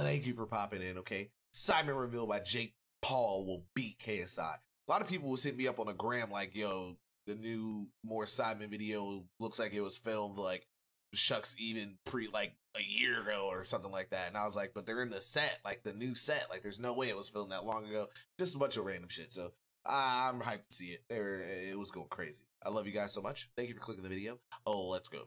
Thank you for popping in, okay? Simon revealed by Jake Paul will beat KSI. A lot of people was hitting me up on the gram like, yo, the new More Simon video looks like it was filmed like shucks even like a year ago or something like that. And I was like, but they're in the set, like the new set. Like there's no way it was filmed that long ago. Just a bunch of random shit. So I'm hyped to see it. It was going crazy. I love you guys so much. Thank you for clicking the video. Oh, let's go.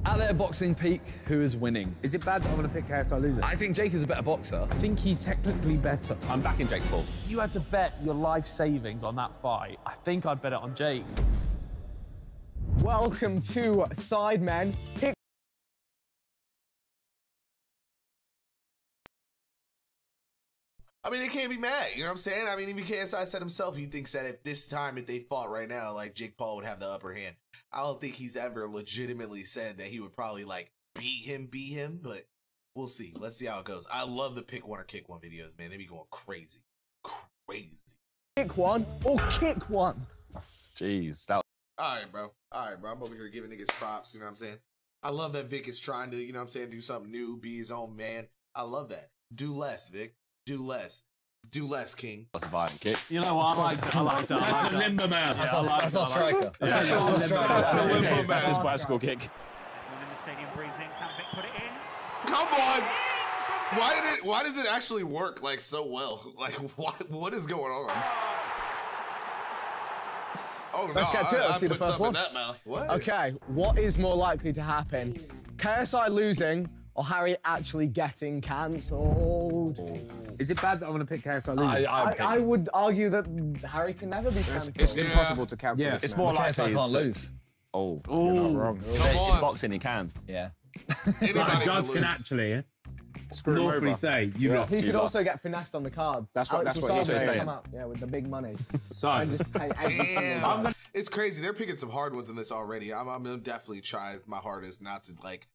At their boxing peak, who is winning? Is it bad that I'm going to pick KSI loser? I think Jake is a better boxer. I think he's technically better. I'm backing Jake Paul. If you had to bet your life savings on that fight, I think I'd bet it on Jake. Welcome to Sidemen. I mean, they can't be mad. You know what I'm saying? I mean, even KSI said himself, he thinks that if they fought right now, like Jake Paul would have the upper hand. I don't think he's ever legitimately said that he would probably like beat him, but we'll see. Let's see how it goes. I love the pick one or kick one videos, man. They be going crazy. Pick one or kick one. Jeez. All right, bro. I'm over here giving niggas props, you know what I'm saying? I love that Vic is trying to, you know what I'm saying, do something new, be his own man. I love that. Do less, Vic. Do less. Do less, King. That's a violent kick. You know what? I like that. That's a limber man. That's our striker. That's a limber man. That's his bicycle kick. Everyone in the stadium breathes in. Can Vic put it in? Come on. Why does it actually work like so well? Like what is going on? Oh no, Let's get to it. Let's see the put first something one. in that mouth. What? Okay, what is more likely to happen? KSI losing or Harry actually getting cancelled? Is it bad that I'm going to pick KSI loser? I would argue that Harry can never be cancelled. It's impossible to cancel this, It's man. more like KSI can't lose. Oh, You're not wrong. Come on. In boxing, he can. Yeah. Anybody Like, a judge can can lose. actually Screw him lawfully over. say, you lost. He could You also lost. get finessed on the cards. That's what Alex he's Wasada saying. come out, yeah, with the big money. So, And just pay every single one. Damn. It's crazy. They're picking some hard ones in this already. I'm gonna definitely try my hardest not to like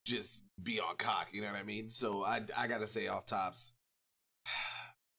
just be on cock, you know what I mean? So I gotta say off tops,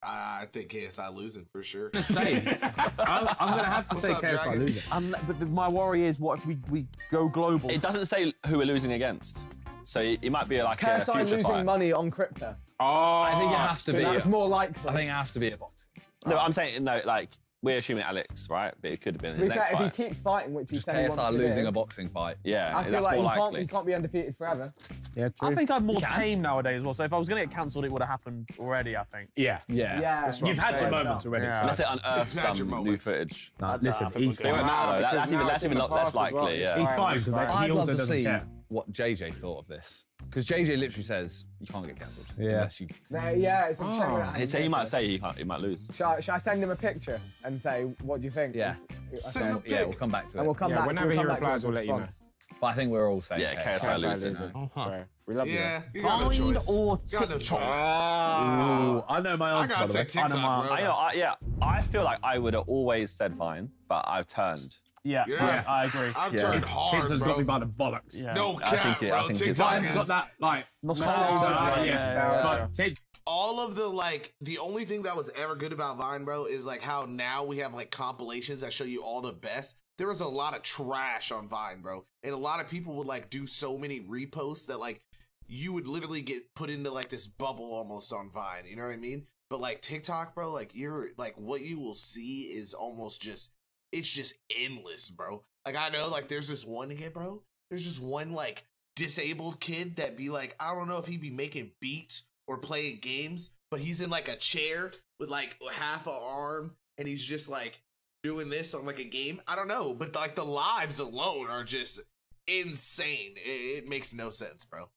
I think KSI losing for sure. I'm going to have to What's say up, KSI Dragon? loser. But my worry is, what if we go global? It doesn't say who we're losing against. So it might be like a KSI future losing fight. money on crypto. Oh, I think it has to be. That's more likely. I think it has to be a boxing. No, I'm saying, no, like, we're assuming Alex, right? But it could have been To his be next fair, if fight. he keeps fighting, which he Just said he wants KSI to losing do, a boxing fight. Yeah, I feel that's like more he likely. can't be undefeated forever. Yeah, true. I think I'm more can. tame nowadays as well. So if I was going to get cancelled, it would have happened already, I think. Yeah. Yeah. You've had your moments already. Yeah. So. Unless it unearths Had your some new moments. footage. No, listen, he's It won't fine. matter, though. That's even It's in the less past as well. likely, yeah. He's fine, because I'd he love also to doesn't see care. what JJ thought of this. Because JJ literally says, you can't get cancelled. Yeah. Unless you... Yeah, it's a shame when it happens. So he might say he might lose. Should I send him a picture and say, what do you think? Yeah. Send him a Yeah, pic. we'll come back to And it. we'll come Yeah, back. whenever we'll he come back to replies, his we'll let you know. response. But I think we're all saying Yeah, KSI. KSI losing. losing. So, we love you. Yeah, you got no Vine choice. or You got no choice. Ooh, I know my I answer, gotta by the say way. TikTok, bro. I feel like I would have always said Vine, but I've turned. Yeah, Yeah. I agree. I've turned hard, TikTok's got me bro. by the bollocks. Yeah. No I cap, think it- bro. I think it's- TikTok Vine's got is that, like, Nostalgia, yeah. But all of the like. The only thing that was ever good about Vine, bro, is like how now we have like compilations that show you all the best. There was a lot of trash on Vine, bro, and a lot of people would like do so many reposts that like you would literally get put into like this bubble almost on Vine. You know what I mean? But like TikTok, bro, like you're like what you will see is almost just it's just endless, bro. Like I know like there's this one kid, bro. There's just one like disabled kid that be like, I don't know if he be making beats or playing games, but he's in like a chair with like half an arm and he's just like doing this on like a game. I don't know, but like the lives alone are just insane. It makes no sense, bro.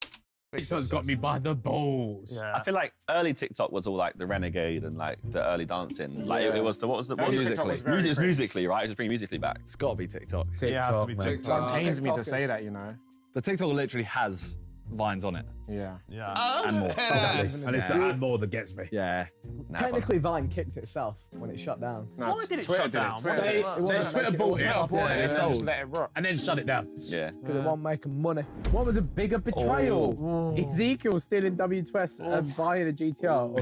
Makes no TikTok's got sense. me by the balls. Yeah. I feel like early TikTok was all like the Renegade and like the early dancing. Like it was the what was the Early TikTok was very It's crazy. Musically, right? Just bring Musically back. It's got to be TikTok. Yeah, it has to be man. TikTok. It pains me to TikTok say is- that, you know. The TikTok literally has Vines on it. Yeah. Yeah. And more. Yes. And it's the and more that gets me. Yeah. Nah, Technically, Vine kicked itself when it shut down. No, Why did it Twitter shut did it. down? Twitter What did it. the fuck? It wasn't Twitter making- bought it, it wasn't and making then money. sold, let it rock, and then shut it down. yeah. Because they weren't making money. What was a bigger betrayal? Ezekiel stealing W2S and buying a GTR, or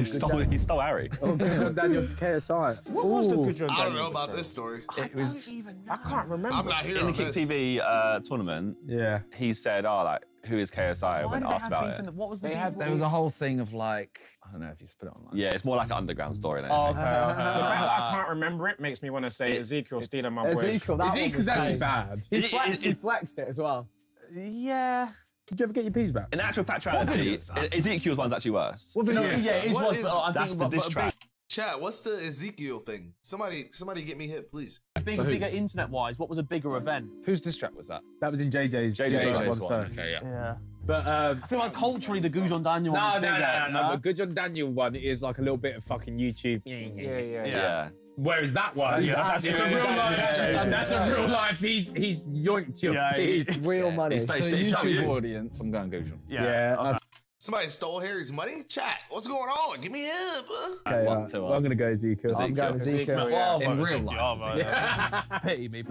He stole Harry. Good Daniel to KSI. What was the good I don't know about this story. It was I can't remember. I'm not here in the on Kick this. TV tournament. Yeah. He said, "Oh, like who is KSI when asked about it. What was the There was a whole thing of like, I don't know if you put it online. Yeah, it's more like an underground story than Oh, anything. okay, The fact that I can't remember it makes me want to say Ezekiel stealing my boy. Ezekiel's actually bad. He flexed it as well. Yeah. Did you ever get your peas back? In actual factuality, Ezekiel's one's actually worse. What video is Yeah, it What was. is- But I That's think the diss track. Chat, what's the Ezekiel thing? Somebody get me hit, please. bigger internet-wise, what was a bigger event? Whose diss track was that? That was in JJ's JJ's one. one. Okay, yeah. Yeah. But I feel like culturally the Gujon Daniel one was bigger. no. But Good John Daniel one is like a little bit of fucking YouTube. Yeah. Whereas that one, that's it's a actually- real life. yeah. That's a real life. He's yoinked your peas. It's real money. So YouTube audience, I'm going Gujon. Yeah. Somebody stole Harry's money? Chat, what's going on? Give me hip. Okay, One, two, I'm gonna go Ezekiel. I'm going Ezekiel. Well, In real life. Pity me.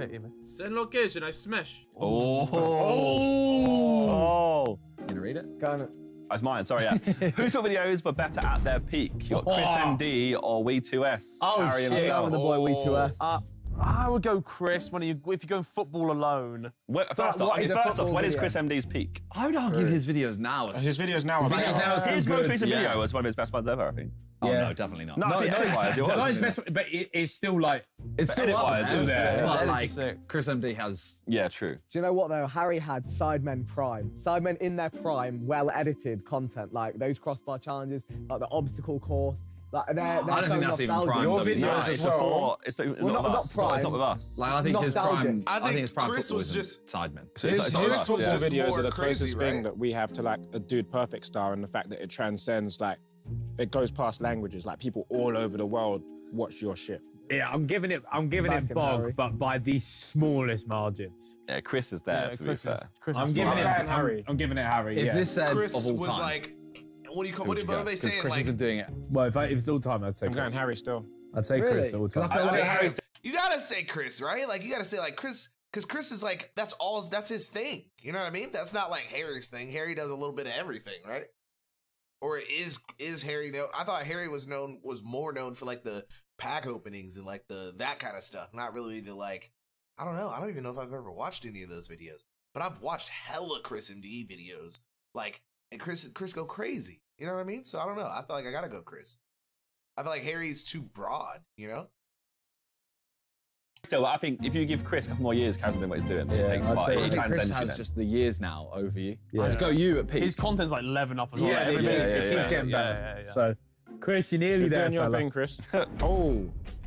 Send location, I smash. Oh. You gonna read it? Going. That's mine, sorry, yeah. Whose videos were better at their peak? You got Chris MD or We2S? Oh, Harry shit. himself. Going with the boy We2S. I would go Chris if you're going football alone. First off, what is a football when is video? Chris MD's peak? I would argue his videos now. His videos now are videos now are still His most good. recent video was one of his best ones ever, I think. Oh, Yeah. no, definitely not. No, I think edit-wise, it was. Not his best, but it's still like It's still edit-wise, up, still there. But It's like, sick. Chris MD has... Yeah, true. Do you know what though? Harry had Sidemen Prime. Sidemen in their prime, well-edited content, like those crossbar challenges, like the obstacle course. Like they're I don't so think that's even nostalgic. prime. Your W. videos No, as it's well. before. It's not not with us. It's not prime. with us. Like, I think his Nostalgic. prime... I think his prime Chris football was isn't just- Sidemen. So it's His not with us, was yeah. just videos more are the crazy, closest right? thing that we have to like a Dude Perfect style, and the fact that it transcends like it goes past languages. Like people all over the world watch your shit. yeah. I'm giving it Harry. bog, but by the smallest margins. Yeah, Chris is there, to be fair. I'm giving it fine. Harry. I'm giving it Harry. If Yeah. this said Chris of all was time, like, what do you call? What who'd are you go? they 'Cause saying? Chris has Like, been doing it. Well, if it's all time, I'd say I'm going Chris. Harry still. I'd say Chris Really? all time. I feel like you gotta say Chris, right? Like you gotta say like Chris, because Chris is like that's his thing. You know what I mean? That's not like Harry's thing. Harry does a little bit of everything, right? Or is Harry known? I thought Harry was more known for like the pack openings and like that kind of stuff. Not really the like, I don't know. I don't even know if I've ever watched any of those videos, but I've watched hella Chris MD videos. Like, and Chris go crazy. You know what I mean? So I don't know. I feel like I gotta go Chris. I feel like Harry's too broad, you know? Still, I think if you give Chris a couple more years, carries on doing what he's doing, it takes I'd part. say It I think Chris transcends you has then. just the years now over you. Yeah. I'd go you at peak. His content's like 11 up as well. Yeah, Like, it everything keeps is- getting yeah, better. yeah. So, Chris, you're nearly You're there, doing your fella. thing, Chris.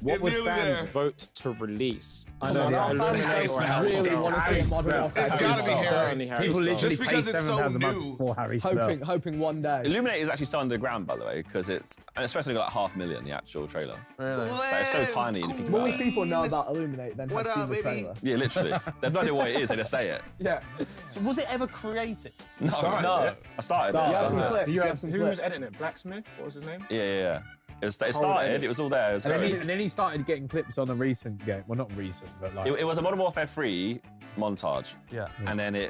What You're would nearly fans there. vote to release? I know, Yeah, our fans Illuminate or Harry really Styles? want to see modern It's warfare. gotta be Harry. Certainly Harry People Styles. literally Just because pay it's so £7 a month new. for Harry Hoping one day. Illuminate is actually still underground, by the way, because and especially got like 500,000, the actual trailer. Really? But it's so tiny. If you think More about it. people know about Illuminate than What have seen up, the baby? trailer. Yeah, literally. They've no idea what it is, they just say it. Yeah. So was it ever created? No. No. I started You it. have some Yeah. clips. You You have have some who was clips. editing it? Blacksmith? What was his name? Yeah. It Cold started, edit. it was all there. It was great. And then he started getting clips on a recent game. Well, not recent, but like... It was a Modern Warfare 3 montage. Yeah. And then I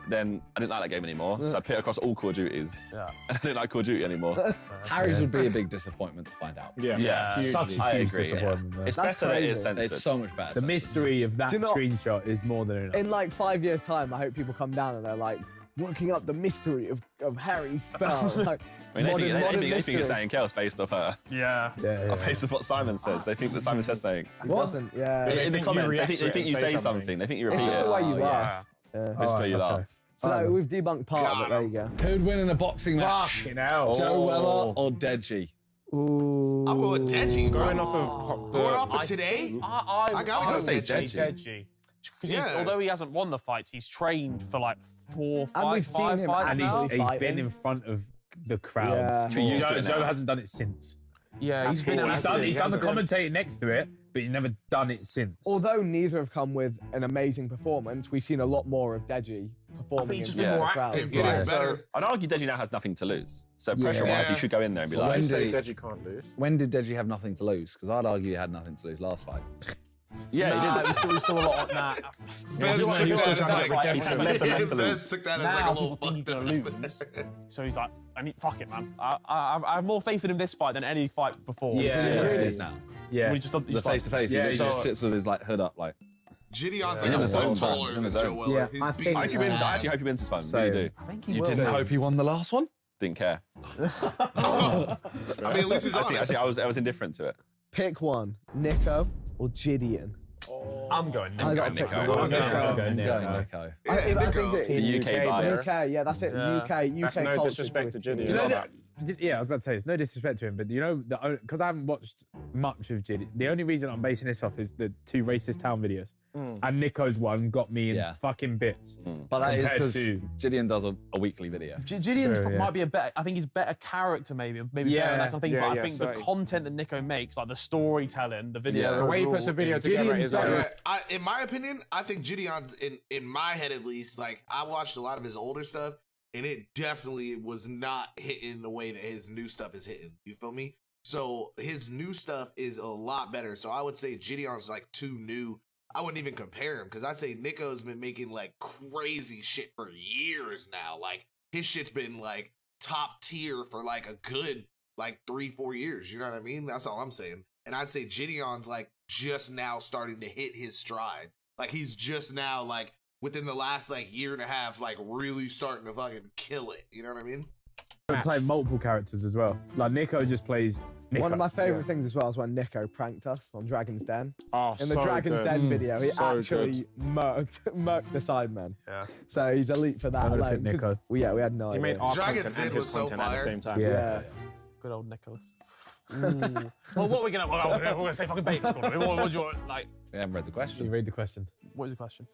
didn't like that game anymore, so I put it across all Call of Duties. Yeah. And I didn't like Call of Duty anymore. Harry's would be a big disappointment to find out. Yeah. Yeah. Such a I huge agree. disappointment, man. It's That's better that it is crazy. censored. It's so much better. The mystery of that Do you know- screenshot is more than enough. In like 5 years' time, I hope people come down and they're like, working up the mystery of Harry's spell. Like, I mean, they think it's mystery. something else based off Yeah. based off what Simon says. They think that Simon says something. It doesn't, yeah. In the think you comments, react they to it think and you say say something. something. They think you It's repeat just it. the way you yeah. laugh. Yeah. This is the way you okay. laugh. So no, we've debunked part of it. There you go. Who'd win in a boxing match? Fucking hell. Joe Weller or Deji? Ooh. I'm going with Deji, bro. Going off of Going off of today? I gotta go say Deji. Deji. Because Yeah. although he hasn't won the fights, he's trained for like 4, 5, we've seen 5 him fights And now. he's fighting. been in front of the crowds. Yeah. True, used to it Joe now. hasn't done it since. Yeah, he's been He's done the hasn't. commentating next to it, but he's never done it since. Although neither have come with an amazing performance, we've seen a lot more of Deji performing he's just in been front more of the crowd. active. Getting Right. better. I'd argue Deji now has nothing to lose. So pressure-wise, Yeah. you should go in there and be Well, like, when say did- Deji can't lose. When did Deji have nothing to lose? Because I'd argue he had nothing to lose last fight. yeah, he Nah, did. he's still a lot on that. Ben's he was took still that as trying to like, get right. He's had less and less to Ben's lose. took that as like a Now little people think he's fucked gonna up. lose. So he's like, I mean, fuck it, man. I have more faith in him this fight than any fight before. Yeah. That's what it is now. yeah. We just, The face to face, Yeah, he he just just- sits with his like hood up, like. Gideon's like a foot taller than Joe Weller. Yeah, He's I beating think his I ass. actually hope he wins this one. So- Really do. I think he You will. didn't hope he won the last one? Didn't care. I mean, at least he's honest. Actually, I was indifferent to it. Pick one, Nico or Gideon. I'm going. I Nico. got Nico. Nico. I'm going I'm Nico. going Nico. Yeah, I Nico. think The UK bias. UK, yeah, that's it. Yeah. UK That's no culture. disrespect to Gideon. Do you know Love that? Yeah, I was about to say, it's no disrespect to him, but you know, because I haven't watched much of Gideon, the only reason I'm basing this off is the 2 racist town videos. And Nico's one got me in fucking bits. But that is Compared because to- Gideon does a weekly video. Gideon True, yeah. might be a better. I think he's better character, maybe better Yeah, and that kind of thing. yeah, but I yeah, think certainly. the content that Nico makes, like the storytelling, the video, Yeah. The way he puts a overall video is- together Gideon's is better. like, In my opinion, I think Gideon's in my head at least. Like I watched a lot of his older stuff, and it definitely was not hitting the way that his new stuff is hitting. You feel me? So his new stuff is a lot better. So I would say Gideon's like too new. I wouldn't even compare him because I'd say Nico's been making like crazy shit for years now. Like his shit's been like top tier for like a good like 3-4 years. You know what I mean? That's all I'm saying. And I'd say Gideon's like just now starting to hit his stride. Like he's just now like within the last like year and a half, like really starting to fucking kill it. You know what I mean? They play multiple characters as well. Like Nico just plays Nico. One of my favourite things as well is when Nico pranked us on Dragon's Den. oh, In the so Dragon's good. Den video, he So actually murked the Sidemen. Yeah. So he's elite for that I'm gonna alone. pick Nico. 'Cause- Well, yeah, we had no He idea. made our Dragon's content Den and was his so content at the fire. same time. Yeah. Good old Nicholas. Well, what are we gonna? We're gonna say fucking bait squad. What do you want? Like, We haven't read the You question. read the question. what is the question?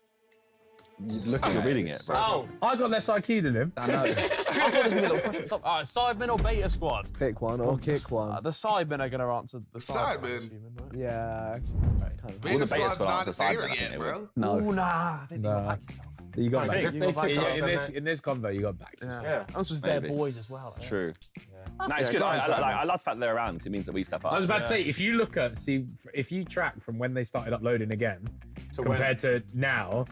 You look at you're reading it, bro. Oh, I got less IQ than him. I know. I thought there was gonna be a little question. Stop. All right, Sidemen or Beta Squad? Pick one or kick one. The Sidemen are gonna answer the Sidemen. Sidemen? I'm assuming, right? Yeah. Kind of. Well, Beta the Beta Squad's Squad not answers Sidemen, there I think yet, they bro. No. Ooh, nah. I think Nah. you'll back yourself. You got I back. think if they got kicked back. us, in then this in this convo, you got back. Yeah. This was their Maybe. boys as well. Yeah. True. No, it's Yeah, good. go on, Simon. I love the fact they're around because it means that we step up. I was about to say, if you look at, if you track from when they started uploading again To compared to now,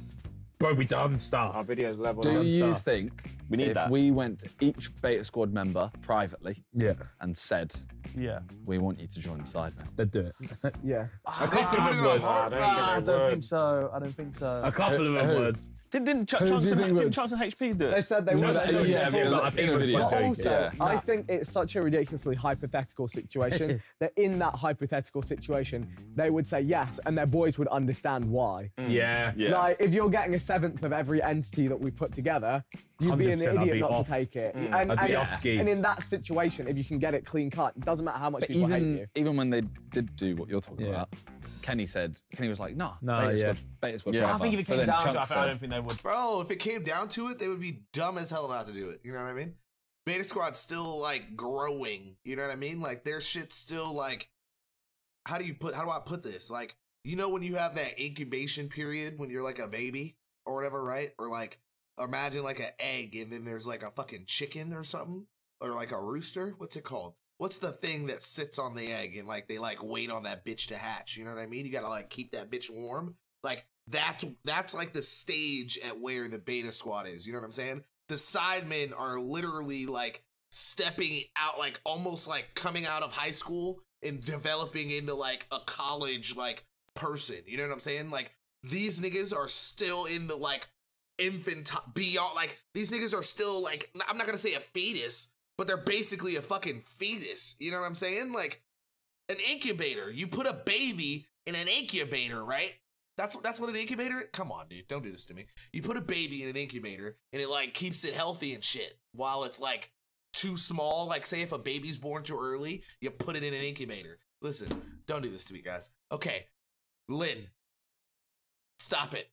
bro, we done stuff. Our videos leveled Do up. you stuff. think We need if that. we went to each Beta Squad member privately Yeah, and said, Yeah. we want you to join the Sidemen? they'd do it. Yeah. A couple of them would. I don't think I they don't would. think so. I don't think so. A couple of them would. Didn't do you think would? Chance and HP do They it? said they would. Yeah, but I think it was video. But quite also, joking. I think it's such a ridiculously hypothetical situation that in that hypothetical situation, they would say yes, and their boys would understand why. Yeah. Yeah. Like, if you're getting 1/7 of every entity that we put together, you'd be an 100% I'd idiot be not off. to take it. I'd be off skis. And in that situation, if you can get it clean cut, it doesn't matter how much But people hate you. even when they did do what you're talking Yeah. about, Kenny was like, no, No, Beta yeah. Squad, Beta Squad Yeah. forever. I think if it But came then down to it, Chunks I said, don't think they would. Bro, if it came down to it, they would be dumb as hell not to do it. You know what I mean? Beta Squad's still like growing. You know what I mean? Like their shit's still like, how do I put this? Like, you know, when you have that incubation period when you're like a baby or whatever, right? Or like, imagine like an egg and then there's like a fucking chicken or something, or like a rooster. What's it called? What's the thing that sits on the egg and like they like wait on that bitch to hatch? You know what I mean? You gotta like keep that bitch warm. Like that's like the stage at where the Beta Squad is. You know what I'm saying? The Sidemen are literally like stepping out, like almost like coming out of high school and developing into like a college like person. You know what I'm saying? Like these niggas are still in the like beyond, like these niggas are still like, I'm not gonna say a fetus, but they're basically a fucking fetus. You know what I'm saying? Like an incubator. You put a baby in an incubator, right? That's what an incubator is? Come on, dude. Don't do this to me. You put a baby in an incubator and it like keeps it healthy and shit while it's like too small. Like say if a baby's born too early, you put it in an incubator. Listen, don't do this to me, guys. Okay, Lynn, stop it.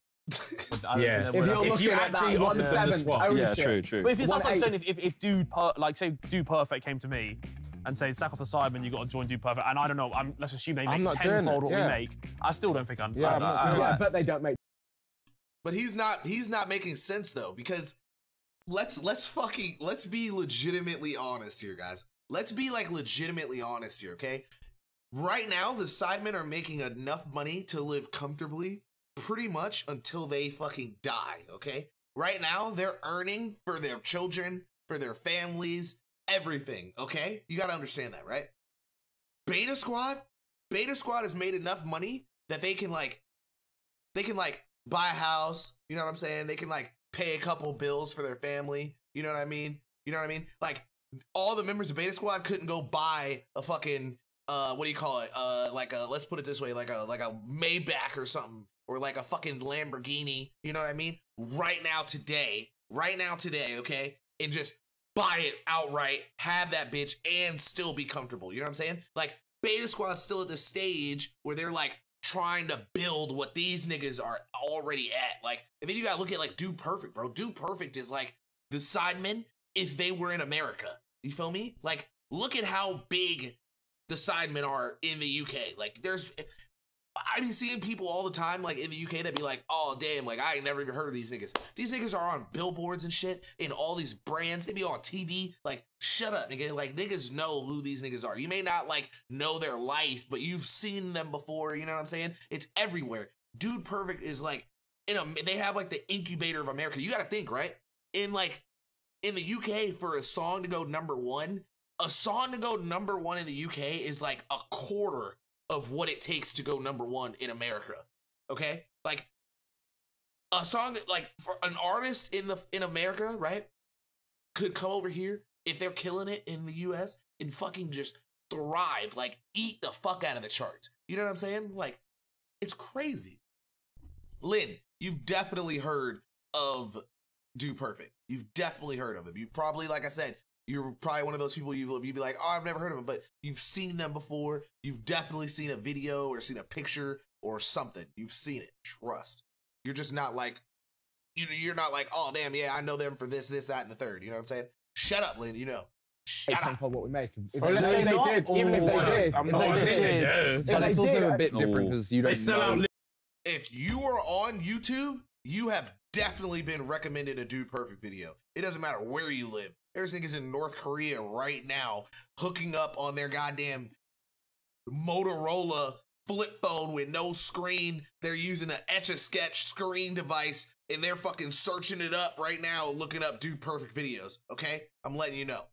Yeah. If you're looking at that offered them the 1/7 swap. ownership, Yeah, true. But if it's that's like 1/8. saying if Dude Perfect came to me and said sack off the Sidemen, you got to join Dude Perfect, and I don't know, let's assume they I'm make not doing tenfold it, what yeah. we make. I still don't think I'm. Yeah, I'm not doing yeah, it. but they don't make. But he's not making sense though, because let's be legitimately honest here, guys. Let's be like legitimately honest here, okay? Right now, the Sidemen are making enough money to live comfortably pretty much until they fucking die, okay? Right now, they're earning for their children, for their families, everything, okay? You gotta understand that, right? Beta Squad has made enough money that they can buy a house. You know what I'm saying? They can like pay a couple bills for their family. You know what I mean? You know what I mean? Like all the members of Beta Squad couldn't go buy a fucking what do you call it? Like a, let's put it this way, like a Maybach or something, or like a fucking Lamborghini. You know what I mean? Right now today, okay, and just buy it outright, have that bitch, and still be comfortable. You know what I'm saying? Like Beta Squad's still at the stage where they're like trying to build what these niggas are already at. Like, and then you gotta look at like Dude Perfect, bro. Dude Perfect is like the Sidemen if they were in America. You feel me? Like, look at how big the Sidemen are in the UK. Like, I be seeing people all the time, like, in the UK that be like, oh, damn, like, I ain't never even heard of these niggas. These niggas are on billboards and shit, in all these brands. They be on TV. Like, shut up, nigga. Like, niggas know who these niggas are. You may not, like, know their life, but you've seen them before, you know what I'm saying? It's everywhere. Dude Perfect is, like, they have, like, the incubator of America. You gotta think, right? In the UK, for a song to go #1, a song to go #1 in the UK is, like, a quarter of what it takes to go #1 in America. Okay? Like a song that, like, for an artist in America, right, could come over here if they're killing it in the US and fucking just thrive, like eat the fuck out of the charts. You know what I'm saying? Like, it's crazy. Lynn, you've definitely heard of Dude Perfect. You've definitely heard of him. You probably, like I said, you're probably one of those people you'd be like, oh, I've never heard of them, but you've seen them before. You've definitely seen a video or seen a picture or something. You've seen it. Trust. You're just not like, you're not like, oh, damn, yeah, I know them for this, that, and the third. You know what I'm saying? Shut up, Lynn, you know. Shut up. What we make. Let's say they did. Even if they did. But it's also a bit different because you don't know. If you are on YouTube, you have definitely been recommended a Dude Perfect video. It doesn't matter where you live. There's niggas in North Korea right now hooking up on their goddamn Motorola flip phone with no screen. They're using an Etch-a-Sketch screen device and they're fucking searching it up right now, looking up Dude Perfect videos. Okay? I'm letting you know.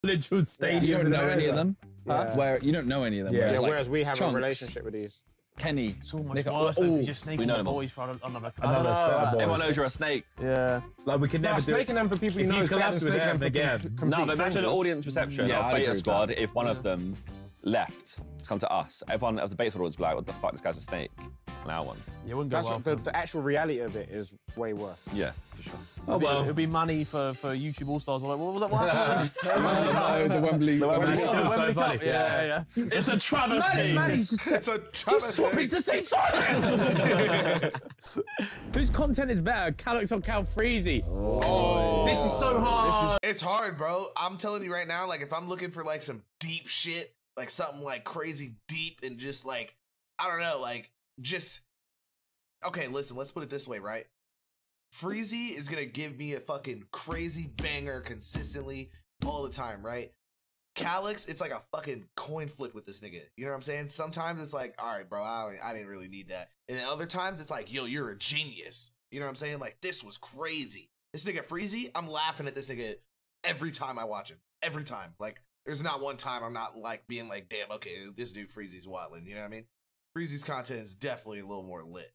Literal stadium. You don't know any of them? Yeah. Where you don't know any of them. Yeah, like, whereas we have Chunks, a relationship with these. Kenny, It's almost Nick, worse than just we sneaking know the them all. boys for another Another set of boys. Everyone knows you're a snake. Yeah. Like, we can never do it. Snaking them for people you If know you is better collab than with snaking them them for again. complete No, but imagine an strangers. audience perception Yeah, of I'd agree Beta with Squad if one of them left to come to us. Everyone of the Beta Squad would be like, what the fuck, this guy's a snake on our one. Yeah, it wouldn't go That's well. what, the actual reality of it is way worse. Yeah, for sure. Oh, well. It'd be money for YouTube All-Stars. Like, what was that? What? the Wembley. That's still so funny. Yeah. It's a travesty. It's a travesty. to Team Silent. Whose content is better, Calix or Cal Freezy? Oh. This is so hard. It's hard, bro. I'm telling you right now, like, if I'm looking for, like, some deep shit, like, something, like, crazy deep and just, like, I don't know, like, just... Okay, listen, let's put it this way, right? Freezy is gonna give me a fucking crazy banger consistently all the time, right? Calix, it's like a fucking coin flip with this nigga. You know what I'm saying? Sometimes it's like, all right, bro, I didn't really need that. And then other times it's like, yo, you're a genius. You know what I'm saying? Like, this was crazy. This nigga Freezy, I'm laughing at this nigga every time I watch him. Every time. Like, there's not one time I'm not like being like, damn, okay, this dude Freezy's wilding. You know what I mean? Freezy's content is definitely a little more lit.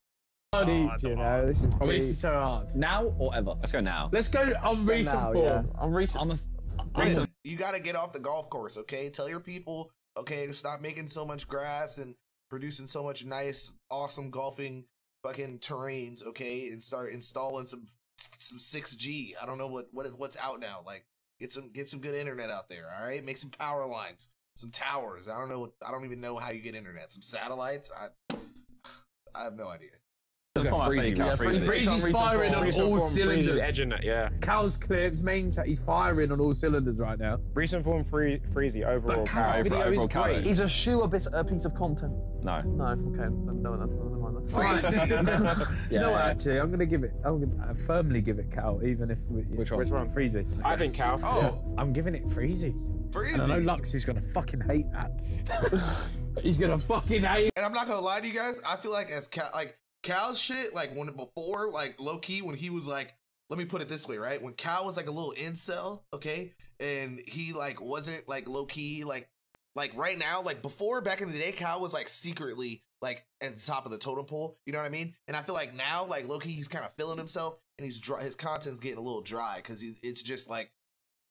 Deep, you know, this is This deep. is so hard. Now or ever? Let's go now. Let's go on recent now, form. yeah. On recent. Listen, you gotta get off the golf course, okay? Tell your people, okay, to stop making so much grass and producing so much nice, awesome golfing fucking terrains, okay? And start installing some 6G. I don't know what's out now. Like, get some good internet out there, all right? Make some power lines, some towers. I don't even know how you get internet. Some satellites. I have no idea. Freezy's firing on all cylinders. Edging it, yeah. Cal's clips, he's firing on all cylinders right now. Recent form Freezy overall. But Cal's video is great. Is a shoe a piece of content? No. No, okay. No, never mind. You know what, actually, I'm gonna firmly give it Cal, even if... Which one? Freezy. I think Cal. Oh, I'm giving it Freezy. Freezy. And I know Lux is gonna fucking hate that. He's gonna fucking hate it. And I'm not gonna lie to you guys. I feel like as Cal's shit, like when before, like low key, when he was like, let me put it this way, right? When Cal was like a little incel, okay, and he like wasn't like low key, like right now, like before back in the day, Cal was like secretly like at the top of the totem pole. You know what I mean? And I feel like now, like low-key, he's kind of feeling himself, and he's dry. His content's getting a little dry because it's just like,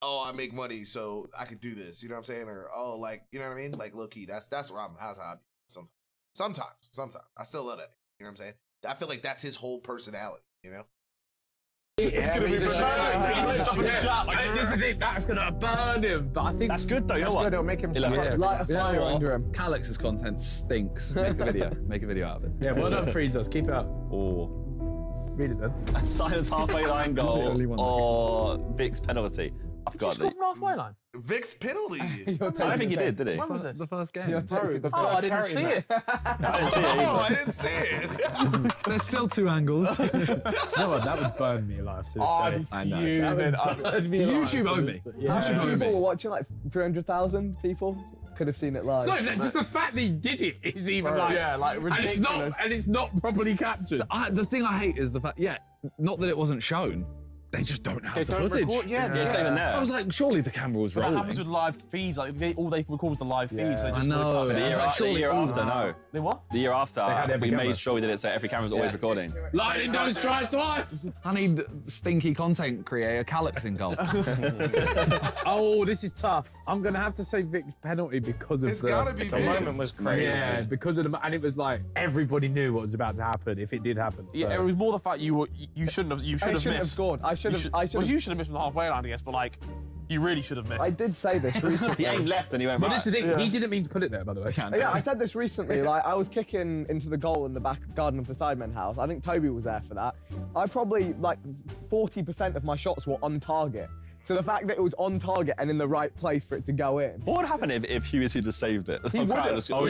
oh, I make money, so I can do this. You know what I'm saying? Or oh, like you know what I mean? Like low-key, that's what I'm. How's how sometimes I still love that. You know what I'm saying? I feel like that's his whole personality. You know? It's gonna be this is the thing, that's gonna burn him. But I think that's good though. You know what? It'll make him light a fire under him. Calix's content stinks. Make a video. Make a video out of it. Yeah, well done, Freezos. Keep it up. Or read it then. Silence halfway line goal or Vic's penalty. I forgot. He scored from halfway line. Vic's penalty. I don't think he did he? When was this? The first game. I didn't see it. I didn't see it. There's still 2 angles. No, that would burn me alive to this day. I know. YouTube owe me. People were watching, like 300,000 people could have seen it live. It's not even just the fact that he did it is even like ridiculous. And it's not properly captured. The thing I hate is the fact, not that it wasn't shown. They just don't have the footage. It's even there. I was like, surely the camera was rolling. What happens with live feeds? Like all they record was the live feeds. So they just know. The year after, no. They what? The year after, we made sure we did it so every camera's always recording. Lightning don't strike twice. I need stinky content creator Calix in goal. Oh, this is tough. I'm gonna have to say Vic's penalty because of the moment was crazy. Yeah, because of and it was like everybody knew what was about to happen if it did happen. Yeah, it was more the fact you shouldn't have missed. Scored. You should have missed from the halfway line, I guess, but like, you really should have missed. I did say this recently. He aimed left and he went right. But this is the thing, he didn't mean to put it there, by the way. Yeah, I said this recently. Like, I was kicking into the goal in the back garden of the Sidemen house. I think Toby was there for that. I probably, like, 40% of my shots were on target. So the fact that it was on target and in the right place for it to go in. What would happen if Hughesy just saved it? He would have. Oh,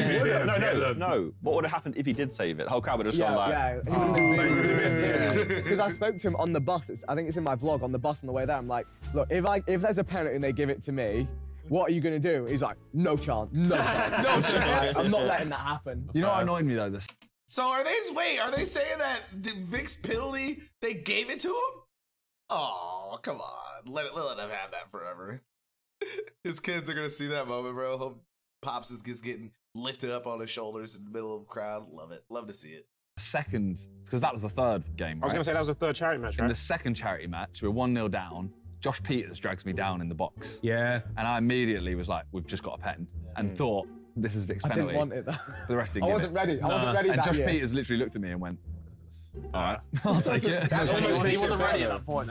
no. What would have happened if he did save it? The whole crowd would have just gone like... Because I spoke to him on the bus. I think it's in my vlog, on the bus on the way there. I'm like, look, if there's a penalty and they give it to me, what are you going to do? He's like, no chance. No chance. No chance. I'm not letting that happen. You know what annoyed me, though? So are they saying that Vic's penalty, they gave it to him? Oh, come on. Let him have that forever. His kids are going to see that moment, bro. Hope Pops is just getting lifted up on his shoulders in the middle of the crowd. Love it. Love to see it. Second, because that was the third game, I was going to say that was the third charity match, right? In the second charity match, we were 1-0 down. Josh Peters drags me down in the box. Yeah. And I immediately was like, we've just got a pen. And thought, this is Vic's penalty. I didn't want it, though. The rest didn't I wasn't ready. I wasn't ready And that Josh year. Peters literally looked at me and went, all right, I'll take it. He wasn't ready at that point.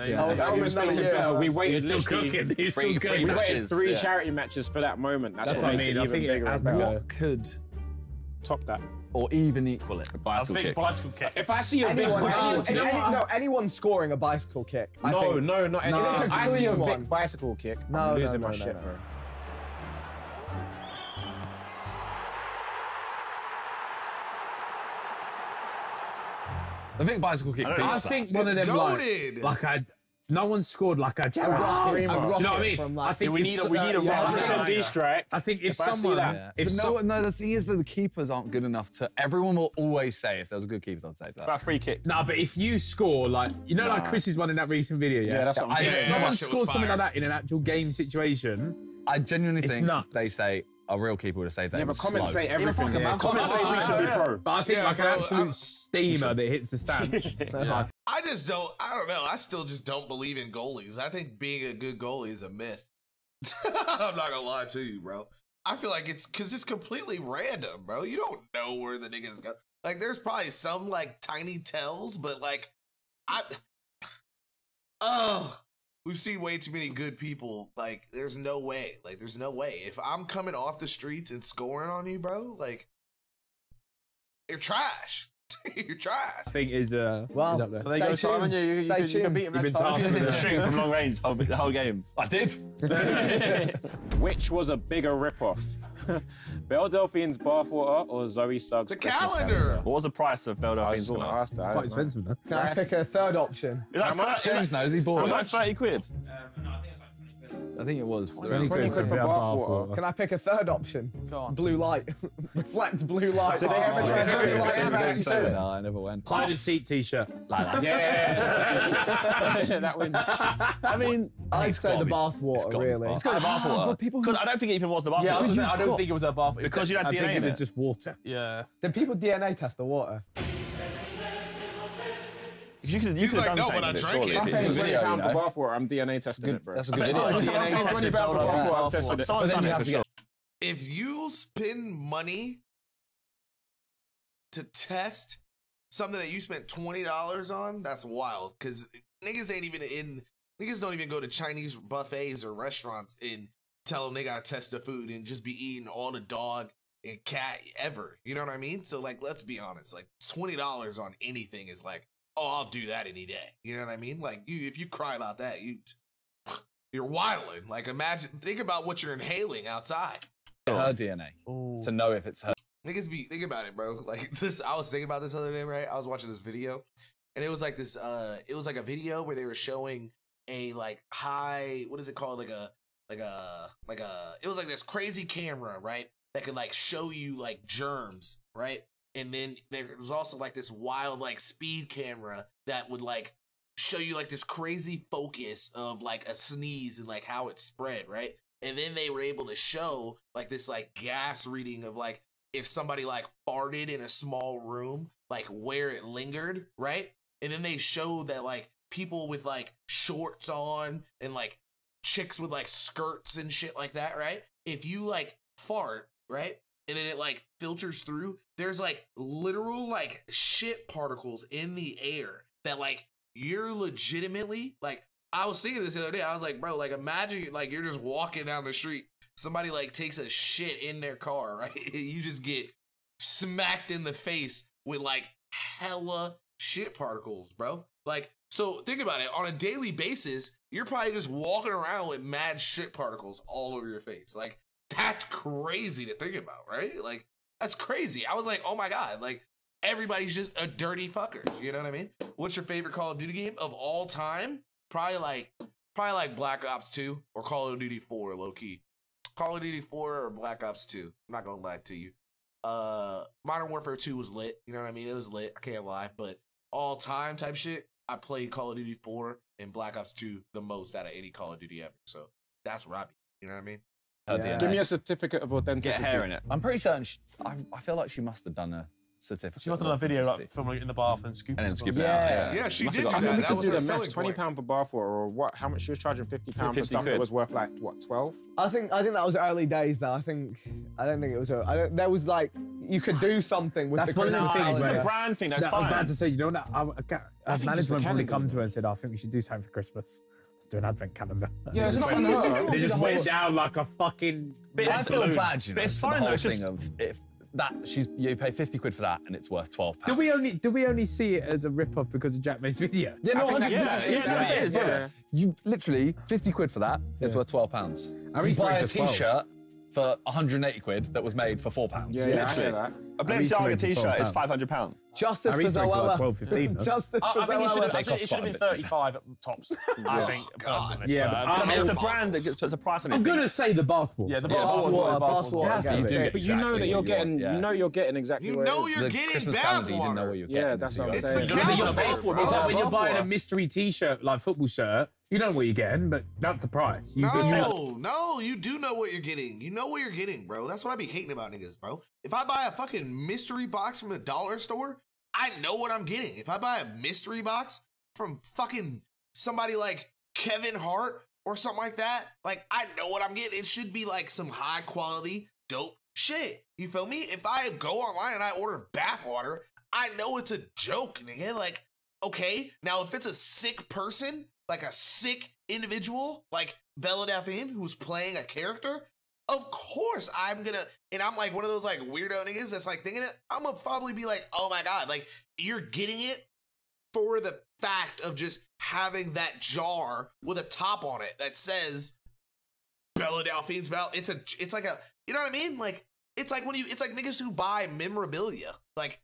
We waited He's still cooking. He's still cooking. We waited 3 charity matches for that moment. That's what makes it even bigger. What could top that? Or even equal it? Bicycle kick. If I see a big anyone scoring a bicycle kick. No, not anyone. If I see a one. big bicycle kick, No, I'm losing no, my shit, bro. I think bicycle kick beats I think one of them no one scored like a screamer. Do you know what I mean? I think we need a SMD strike. I think if someone, no, the thing is that the keepers aren't good enough to. Everyone will always say if there was a good keeper, they'd say that. About free kick. No, but if you score like like Chris's one in that recent video, Yeah, that's what I'm saying. If someone scores something like that in an actual game situation, I genuinely think nuts. they say a real keeper would have saved that. Yeah, but comments say everything. Comments say we should be pro. But I think like an bro, absolute steamer that hits the stands. I don't know. I still just don't believe in goalies. I think being a good goalie is a myth. I'm not gonna lie to you, bro. I feel like it's because it's completely random, bro. You don't know where the niggas go. Like, there's probably some like tiny tells, but like, we've seen way too many good people. Like, there's no way. Like, there's no way. If I'm coming off the streets and scoring on you, bro, like, you're trash. You're trash. I think is up there. So there you go, Simon. You can beat him next time. Shooting from long range the whole game. I did. Which was a bigger ripoff? Belle Delphine's bathwater or Zoe Suggs' The calendar. What was the price of Belle Delphine's? Quite expensive though. Can I pick a third option? How much? James knows he bought It was it. like 30 quid. No, I think it's like 20 quid. I think it was 20 quid for a bathwater. Can I pick a third option? Go on. Blue light. Reflect blue light. Did they ever try to blue light? No, I never went. Hide and seek t-shirt. Like that. Yeah. That wins. I mean, I'd say the bathwater, really. It's got the bathwater. But people Because I don't think it even was the bathwater. Yeah, I was gonna say, I don't think it was a bath. Because you had I DNA think in it was it. just water. Yeah. Then people DNA test the water. You could He's have like, done no, the same but I with it, drank surely. it. I'm paying video, £20 you for know. bathwater. I'm DNA testing it, bro. That's a good video. I'm paying £20 for bathwater. I'm testing it. Someone's done it for sure. If you spend money to test something that you spent $20 on, that's wild. Because niggas don't even go to Chinese buffets or restaurants and tell them they gotta test the food and just be eating all the dog and cat ever. You know what I mean? So like, let's be honest. Like $20 on anything is like, oh, I'll do that any day. You know what I mean? Like if you cry about that, you're wilding. Like think about what you're inhaling outside. Her DNA to know if it's her. Niggas think about it, bro. Like this, I was thinking about this the other day, right? I was watching this video, and it was like this. It was like a video where they were showing a like high. What is it called? It was like this crazy camera, right? That could like show you like germs, right? And then there was also like this wild like speed camera that would like show you like this crazy focus of like a sneeze and like how it spread, right? And then they were able to show like this like gas reading of like if somebody like farted in a small room, like where it lingered, right? And then they showed that like people with like shorts on and like chicks with like skirts and shit like that, right? If you like fart, right? And then it like filters through, there's like literal like shit particles in the air that like you're legitimately like, I was thinking this the other day. I was like, bro, like imagine like you're just walking down the street. Somebody like takes a shit in their car, right? You just get smacked in the face with like hella shit particles, bro. Like, so think about it. On a daily basis, you're probably just walking around with mad shit particles all over your face. Like, that's crazy to think about, right? Like, that's crazy. I was like, oh my God, like everybody's just a dirty fucker. You know what I mean? What's your favorite Call of Duty game of all time? Probably like Black Ops 2 or Call of Duty 4, low key. Call of Duty 4 or Black Ops 2. I'm not gonna lie to you. Modern Warfare 2 was lit. You know what I mean? It was lit. I can't lie. But all time type shit, I played Call of Duty 4 and Black Ops 2 the most out of any Call of Duty ever. So that's Robbie. You know what I mean? Yeah. Give me a certificate of authenticity. Get hair in it. I'm pretty certain. I feel like she must have done a certificate. She must have done a video like filming it in the bath and scooping And then it. scoop it Yeah. out. Yeah, she Must did have do got- that. I mean, we That could was do her the selling max, point. £20 for bathwater, or what? How much she was charging? £50 for 50 stuff quid. that was worth like what, 12? I think that was early days though. I don't think it was. There was like you could do something with That's the one of them Christmas things It's calendar. where- a brand thing. That's I was fine. about to say, you know what? As think management it's the probably come calendar. to her and said, I think we should do something for Christmas. Let's do an advent calendar. Yeah, it's They not just on went- her. They just went down like a fucking. I feel bad, you know. But it's for fine the though, whole it's just- thing of if that you pay 50 quid for that and it's worth £12. Do we only see it as a rip-off because of Jack May's video? Yeah, no, 100%. Yeah, That's yeah, what I'm saying. it is, yeah. You literally 50 quid for that. It's worth £12. Our You Easter buy a eggs are 12. t-shirt for 180 quid that was made for £4. Yeah, I hear that. A Our Easter Balenciaga eggs are t-shirt is £12. £500. Justice Our for Easter eggs are like Zoella. 12, 15. Justice for I think it should Zoella. have been cost quite a bit, to be fair. 35 at tops. I think personally. Yeah, but It's I'm the brand that puts a price on it. I'm gonna say the bathwater. Yeah, the Bathwater, bathwater. bathwater. Yeah, Yeah, do it. But you know that you're getting, you know you're getting exactly You what it know is. you're The getting Christmas calendar, you didn't know what bathwater. you were Yeah, getting. that's until what you I'm got saying. it. It's a It's calendar, bro. like when you're buying a Bathwater. mystery t-shirt, like football shirt, you know what you're getting, but that's the price. No, you do know what you're getting. You know what you're getting, bro. That's what I be hating about niggas, bro. If I buy a fucking mystery box from the dollar store, I know what I'm getting. If I buy a mystery box from fucking somebody like Kevin Hart or something like that, like I know what I'm getting. It should be like some high quality, dope shit. You feel me? If I go online and I order bathwater, I know it's a joke, nigga. Like, okay, now if it's a sick person, like a sick individual, like Bella Delphine, who's playing a character, of course I'm gonna, and I'm like one of those like weirdo niggas that's like thinking it, I'm gonna probably be like, oh my God, like you're getting it for the fact of just having that jar with a top on it that says Bella Delphine's belt. It's like a, you know what I mean? Like, it's like it's like niggas who buy memorabilia, like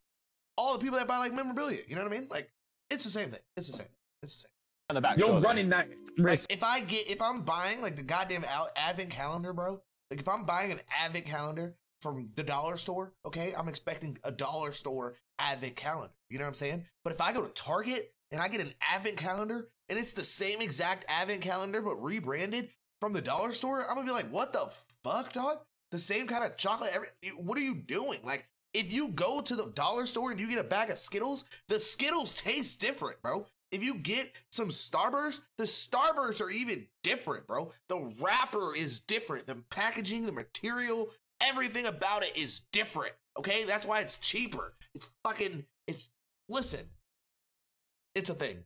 all the people that buy like memorabilia, you know what I mean? Like, it's the same thing. It's the same thing. It's the same. On the back, You're surely. running that Like, risk. if I'm buying like the goddamn advent calendar, bro. Like if I'm buying an advent calendar from the dollar store, okay, I'm expecting a dollar store advent calendar. You know what I'm saying? But if I go to Target and I get an advent calendar and it's the same exact advent calendar but rebranded from the dollar store, I'm gonna be like, what the fuck, dog? The same kind of chocolate. What are you doing? Like, if you go to the dollar store and you get a bag of Skittles, the Skittles taste different, bro. If you get some Starburst, the Starbursts are even different, bro. The wrapper is different. The packaging, the material, everything about it is different, okay? That's why it's cheaper. Listen, it's a thing.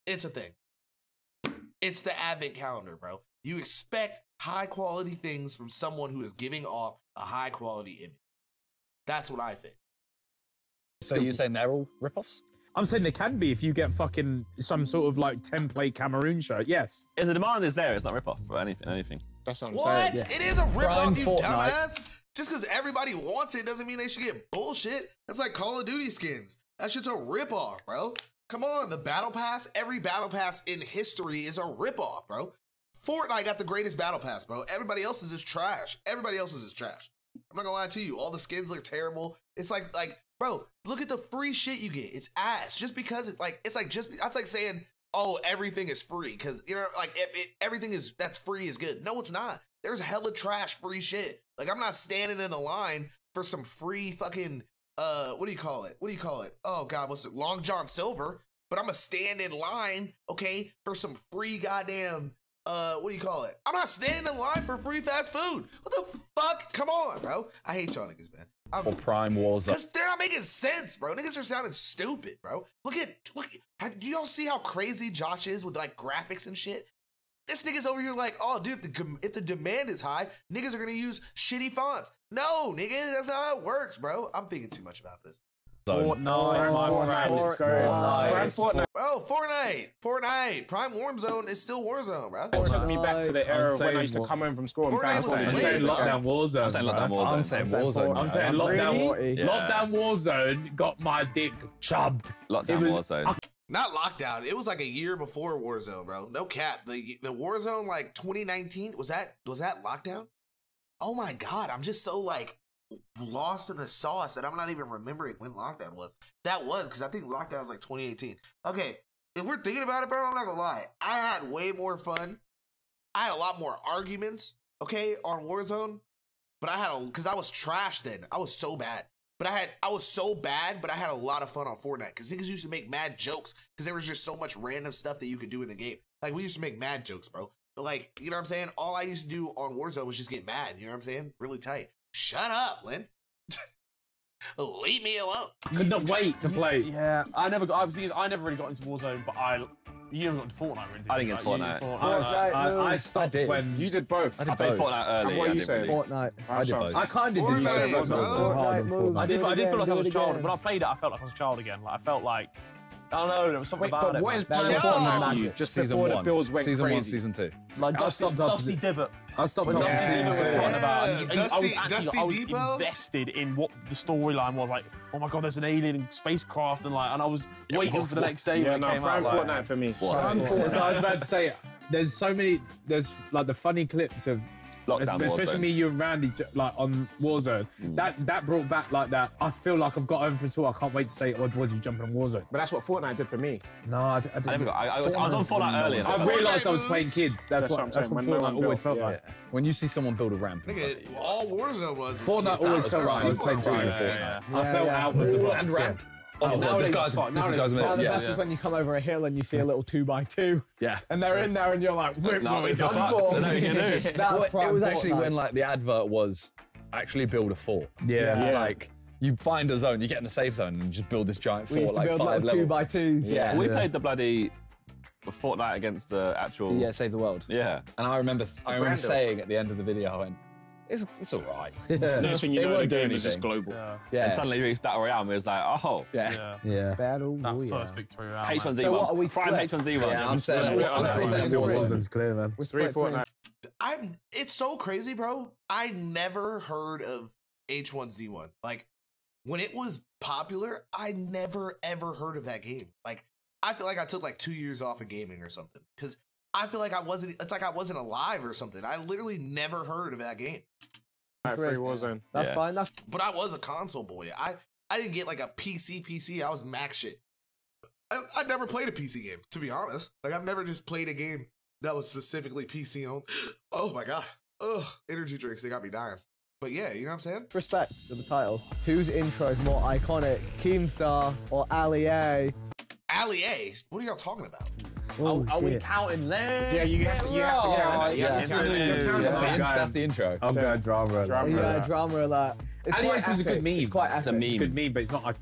It's a thing. It's the advent calendar, bro. You expect high quality things from someone who is giving off a high quality image. That's what I think. So you're saying they're all ripoffs? I'm saying they can be if you get fucking some sort of like template Cameroon shirt. Yes. If the demand is there, it's not rip-off for anything. That's what I'm What? saying. It is a Prime ripoff, you Fortnite. dumbass. Just because everybody wants it doesn't mean they should get bullshit. That's like Call of Duty skins. That shit's a ripoff, bro. Come on, the battle pass. Every battle pass in history is a ripoff, bro. Fortnite got the greatest battle pass, bro. Everybody else's is trash. Everybody else's is trash. I'm not gonna lie to you. All the skins look terrible. It's like, bro, look at the free shit you get. It's ass. Just because that's like saying, oh, everything is free. Cause you know, like everything that's free is good. No, it's not. There's hella trash free shit. Like I'm not standing in a line for some free fucking, what do you call it? Oh God, what's it? Long John Silver. But I'm gonna stand in line, okay, for some free goddamn, what do you call it? I'm not standing in line for free fast food. What the fuck? Come on, bro. I hate y'all niggas, man. Or Prime Warzone? Because they're not making sense, bro. Niggas are sounding stupid, bro. Look, do y'all see how crazy Josh is with like graphics and shit? This nigga's over here like, oh, dude, if the demand is high, niggas are gonna use shitty fonts. No, nigga, that's not how it works, bro. I'm thinking too much about this. Fortnite, my friend. Fortnite. Bro, Fortnite. Prime Warzone is still Warzone, bro. It took me back to the era of when saying I used to what- come home from school and Fortnite play was Fortnite. I'm lit, saying bro. lockdown Warzone. I'm saying bro. lockdown Warzone. I'm saying Warzone. I'm saying man. lockdown. Yeah. Lockdown Warzone got my dick chubbed. Lockdown Warzone. Not lockdown. It was like a year before Warzone, bro. No cap. The Warzone like 2019 was that lockdown? Oh my God, I'm just so like lost in the sauce that I'm not even remembering when lockdown was. That was because I think lockdown was like 2018. Okay, if we're thinking about it, bro, I'm not gonna lie. I had way more fun. I had a lot more arguments, okay, on Warzone, but because I was trash then. I was so bad. But I was so bad, but I had a lot of fun on Fortnite because niggas used to make mad jokes because there was just so much random stuff that you could do in the game. Like we used to make mad jokes, bro. But like, you know what I'm saying? All I used to do on Warzone was just get mad. You know what I'm saying? Really tight. Shut up, Lynn. Leave me alone. Could not wait to play. Yeah, I never really got into Warzone, but you never got into Fortnite, really. I didn't get into Fortnite. I stopped did. when You did both. I did I played both. Fortnite early. And what I you didn't say? really- Fortnite. I did both. I kind of did. Fortnite, You said bro. it was hard on Fortnite I did Do it feel like I again, was a do it child. again. When I played it, I felt like I was a child again. Like I felt like, I don't know, there was something Wait, about but it. what man. is Prime Shut Fortnite? up. You just before the bills went Season crazy. 1, Season 2. Like I stopped after Dusty Divot. I stopped When after Dusty season Divot was 2. talking about, Yeah, and Dusty I was Depot? invested in what the storyline was. Like, oh my god, there's an alien spacecraft, and I was waiting for the next day Yeah, when no, it came Prime out. Fortnite for me. So I was about to say, there's so many, there's like the funny clips of, Lockdown especially Warzone. me, you and Randy, like on Warzone. That brought back like that. I feel like I've got home from school. I can't wait to say, "Oh, was you jumping on Warzone?" But that's what Fortnite did for me. No, I didn't. I never got. I was on Fortnite early. And I I realised I was Fortnite playing moves. kids. That's what saying, when no Fortnite one always built, felt yeah. like. When you see someone build a ramp. Nigga, all Warzone was Fortnite kid- always felt like I was people playing are junior right. Fortnite. I felt out with the Wall box. and ramp. Oh, this guy's fine. this guy's Now the yeah. best is when you come over a hill and you see a little 2x2. Yeah. And they're in there and you're like, wait, No, wait, you're I'm fucked. bored. I know what you're gonna do. That's Well, Prime it was actually Fortnite. when like the advert was actually build a fort. Yeah. Like you find a zone, you get in a safe zone and you just build this giant We fort used to like build 5 little levels. 2x2s. Yeah. We played the bloody Fortnite against the actual. Yeah, save the world. Yeah. And I remember Brando. saying at the end of the video, I went, it's all right. Next thing you It know, the won't do game is just anything. global. Yeah, Yeah. And suddenly we reached Battle Royale and we was like, oh. Yeah. Yeah. Battle that Royale. first victory round. H1Z1. So what are we Prime split? H1Z1. Yeah, I'm saying split on that. saying Still Warzone. Warzone's clear, man. We're Three split Fortnite. It's so crazy, bro. I never heard of H1Z1. Like when it was popular, I never ever heard of that game. Like I feel like I took like 2 years off of gaming or something because I feel like it's like I wasn't alive or something. I literally never heard of that game. Free Warzone. That's fine. But I was a console boy. I didn't get like a PC. I was Mac shit. I never played a PC game, to be honest. Like I've never just played a game that was specifically PC on. Oh my god. Ugh. Energy drinks, they got me dying. But yeah, you know what I'm saying? Respect to the title. Whose intro is more iconic, Keemstar or Ali A? Ali A? What are y'all talking about? Are we counting legs? Yeah, you have to count it. That's the intro. I'm going drama. Drama alert. It's Ali quite A was a good epic. meme. It's quite It's a epic. meme. It's a good meme, but it's not like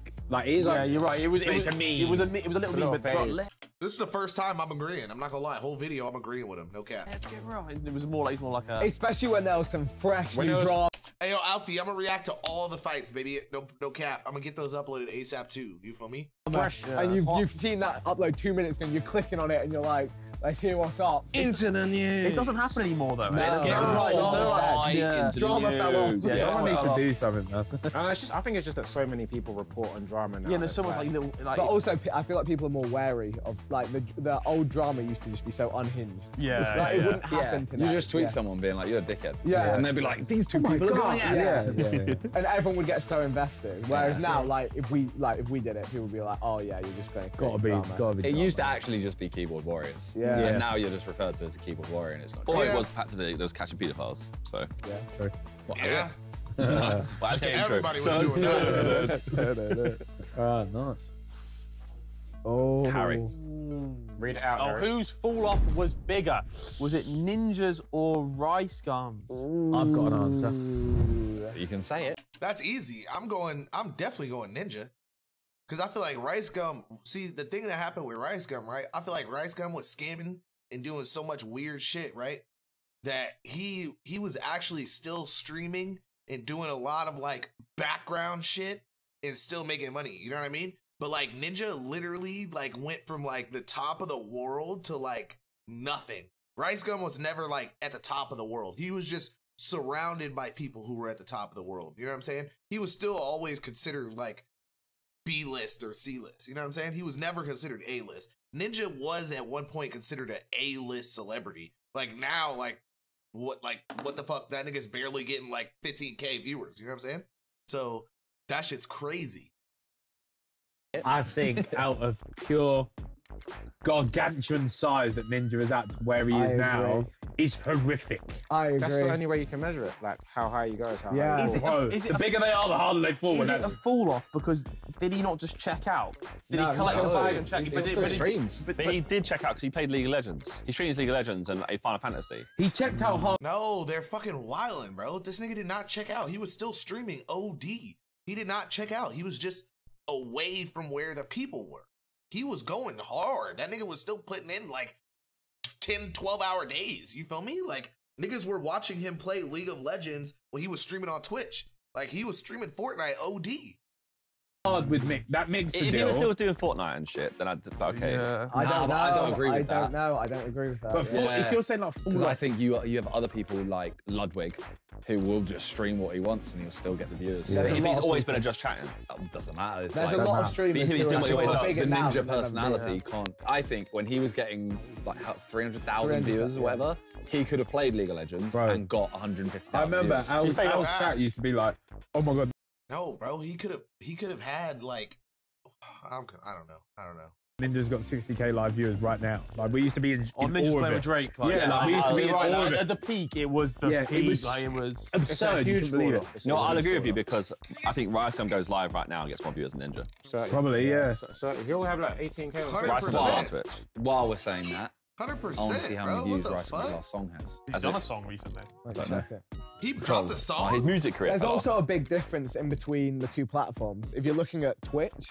it is. Yeah, you're right. It was a meme. It was a little meme, but phase. This is the first time I'm agreeing. I'm not gonna lie. Whole video, I'm agreeing with him. No cap. Let's get right. It was more like a. Especially when there was some fresh new drama. Hey, yo, Alfie, I'm gonna react to all the fights, baby. No cap. I'm gonna get those uploaded ASAP too. You feel me? fresh. And you've seen that upload 2 minutes ago and you're clicking on it and you're like, let's hear what's up. Into the news. It doesn't happen anymore though. Let's get right into Drama fell off. the news. Someone needs to do something, man. And it's just, I think it's just that so many people report on drama now. Yeah, there's so much like little. But also, I feel like people are more wary of like the old drama used to just be so unhinged. Yeah, Like, it wouldn't happen today. You just tweet someone being like, you're a dickhead. Yeah. And they'd be like, these two people are going at it. Yeah. And everyone would get so invested. Whereas now, like if we did it, people would be like, oh yeah, you're just going to Gotta be. It used to actually just be keyboard warriors. Yeah. And now you're just referred to as a keyboard warrior and it's not. All it was practically there was catching pedophiles. So Yeah. True. Yeah. well, okay, Everybody was doing that. Nice. Oh. Harry. Read it out. Oh, Harry. whose fall off was bigger? Was it ninjas or rice gums? I've got an answer. You can say it. That's easy. I'm definitely going Ninja. Because I feel like Rice Gum, see, the thing that happened with Rice Gum, right? I feel like Rice Gum was scamming and doing so much weird shit, right? That he was actually still streaming and doing a lot of like background shit and still making money. You know what I mean? But like Ninja literally like went from like the top of the world to like nothing. Rice Gum was never like at the top of the world. He was just surrounded by people who were at the top of the world. You know what I'm saying? He was still always considered like B-list or C-list. You know what I'm saying? He was never considered A-list. Ninja was at one point considered an A-list celebrity. Like now, like what the fuck? That nigga's barely getting like 15K viewers. You know what I'm saying? So that shit's crazy. I think out of pure gargantuan size that Ninja is at to where he is now is horrific. I agree. That's the only way you can measure it. Like how high you go is how Yeah. high you fall. The bigger they are, the harder they fall. Is And it a that's fall off because did he not just check out? Did No, he collect the no. bag and check? It's still streams. But he did check out because he played League of Legends. He streams League of Legends and a Final Fantasy. he checked out hard. No, they're fucking wildin', bro. This nigga did not check out. He was still streaming OD. He did not check out. He was just away from where the people were. He was going hard. That nigga was still putting in like 10, 12-hour days. You feel me? Like, niggas were watching him play League of Legends when he was streaming on Twitch. Like, he was streaming Fortnite OD. Hard with Mick. That makes the If he deal. was still doing Fortnite and shit, then I'd okay. I don't know. I don't agree with that. I don't know. I don't agree with that. But if you're saying like fall Because I off, think you have other people like Ludwig who will just stream what he wants and he'll still get the viewers. Yeah. If he's always been just chatting. That doesn't matter. It's There's like, a lot of streamers He's who doing are what he wants. bigger the now ninja than ever personality before. can't. I think when he was getting like 300,000 viewers or whatever, he could have played League of Legends Bro. and got 150,000 I remember viewers. our chat used to be like, oh my god, No, bro. He could have had like, I don't know. Ninja's got 60k live viewers right now. Like we used to be in On awe Ninja's of playing it. with Drake. Like, Yeah, like, we used to be in right, awe of at it. the peak, it was the Yeah, it peak. was Like, it was absurd. You couldn't believe it. No, I'll agree with you because I think Rysom goes live right now and gets more viewers than Ninja. Probably, yeah. So he'll have like 18K on Twitch. 100%. Rysom is on Twitch. While we're saying that, 100%, I want to see how bro. many What views the Rice's fuck? last song has. He's done a song recently. He dropped the Oh, song. his music career. There's fell also off. a big difference in between the two platforms. If you're looking at Twitch,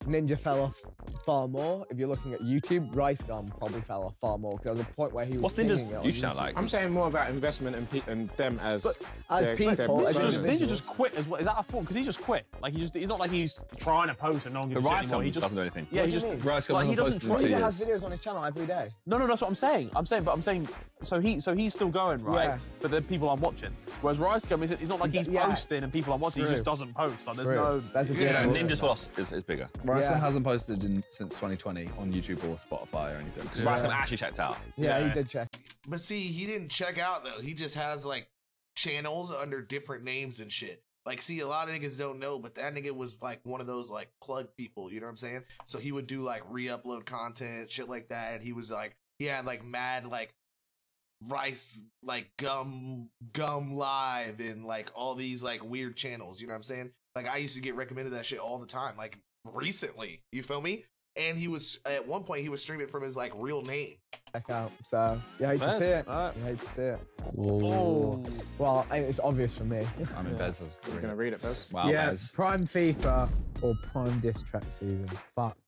Ninja fell off far more. If you're looking at YouTube, Rice Gum probably fell off far more. There was a point where he was What's singing Ninja's it on you sound YouTube. like? I'm saying more about investment and them as as their- people, their as business. individuals. Ninja just quit as well. Is that a fault? Because he just quit. Like he's not like he's trying to post and no one gives But a shit anymore. Rysom He just doesn't do anything. Yeah, What he do you just mean? Rice Gum like, he hasn't doesn't posted in Ninja 2 has years. videos on his channel every day. No, that's what I'm saying. I'm saying. So he's still going, right? Yeah. But then people aren't watching. Whereas Rice Gum it's not like he's Yeah. posting and people aren't watching. He True. just doesn't post. Like there's True. no. There's a Yeah, difference. Ninja's loss is bigger. Bryson hasn't posted since 2020 on YouTube or Spotify or anything. Because Bryson actually checked out. Yeah, he did check. But see, he didn't check out though. He just has like channels under different names and shit. Like, see, a lot of niggas don't know, but that nigga was like one of those like plug people. You know what I'm saying? So he would do like re-upload content, shit like that. He was like, he had like mad like rice like gum live and like all these like weird channels. You know what I'm saying? Like, I used to get recommended that shit all the time. Like recently, you feel me? And he was at one point he was streaming from his like real name. Check out. So you hate to see it. You hate to see it. Oh. Well, it's obvious for me. I mean, Bez is gonna read it, Bez. Wow, yeah, Bez. Prime FIFA or Prime Diss Track season. Fuck.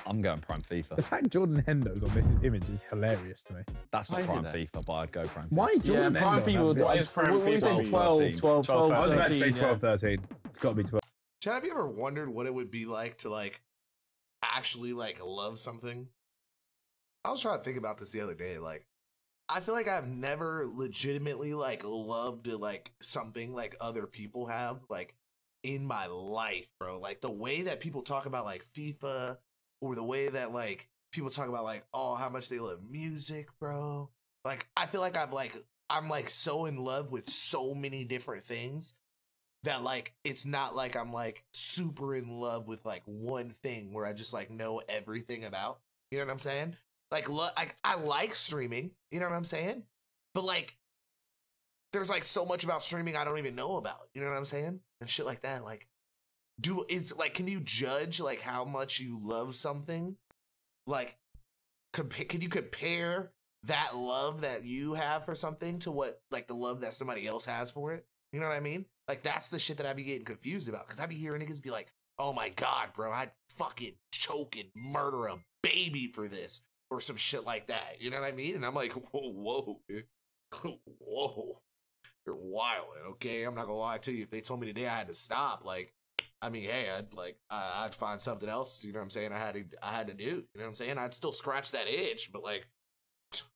I'm going Prime FIFA. The fact Jordan Hendo's on this image is hilarious to me. That's not Prime FIFA, but I'd go Prime FIFA. Why Jordan Hendo? Prime FIFA. What you said 12, 12, 12, 13. I was about to say 12, 13. It's got to be 12. Chad, have you ever wondered what it would be like to like actually like love something? I was trying to think about this the other day. Like, I feel like I've never legitimately like loved like something like other people have like in my life, bro. Like the way that people talk about like FIFA, or the way that like people talk about like, oh, how much they love music, bro. Like, I feel like I'm like so in love with so many different things that like it's not like I'm like super in love with like one thing where I just like know everything about. You know what I'm saying? Like, I like streaming. You know what I'm saying? But like, there's like so much about streaming I don't even know about. You know what I'm saying? And shit like that. Like, can you judge like how much you love something? Like, can you compare that love that you have for something to what like the love that somebody else has for it? You know what I mean? Like, that's the shit that I be getting confused about. Cause I be hearing niggas be like, oh my God, bro, I'd fucking choke and murder a baby for this. Or some shit like that. You know what I mean? And I'm like, whoa, dude. Whoa. You're wildin', okay? I'm not gonna lie to you. If they told me today I had to stop, like, I mean, hey, I'd find something else, you know what I'm saying? I had to do, you know what I'm saying? I'd still scratch that itch, but like,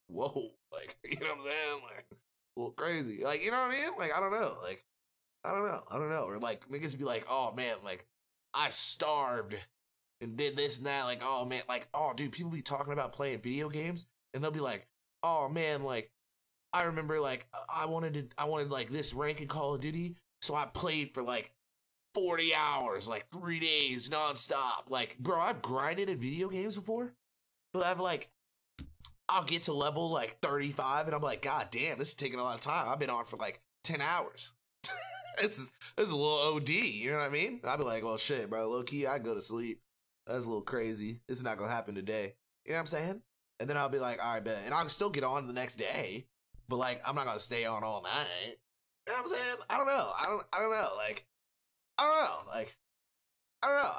whoa, like, you know what I'm saying? Like, a little crazy. Like, you know what I mean? Like, I don't know. Like, I don't know. Or like, niggas be like, oh man, like, I starved and did this and that, like, oh man, like, oh dude, people be talking about playing video games and they'll be like, oh man, like, I remember like I wanted like this rank in Call of Duty, so I played for like 40 hours, like 3 days nonstop. Like, bro, I've grinded in video games before, but I'll get to level like 35 and I'm like, God damn, this is taking a lot of time. I've been on for like 10 hours. This is a little OD, you know what I mean? I'd be like, well shit, bro, low key, I go to sleep. That's a little crazy. This is not gonna happen today. You know what I'm saying? And then I'll be like, all right, bet. And I'll still get on the next day, but like, I'm not gonna stay on all night. You know what I'm saying? I don't know. I don't know. Like, I don't know. Like, I don't know.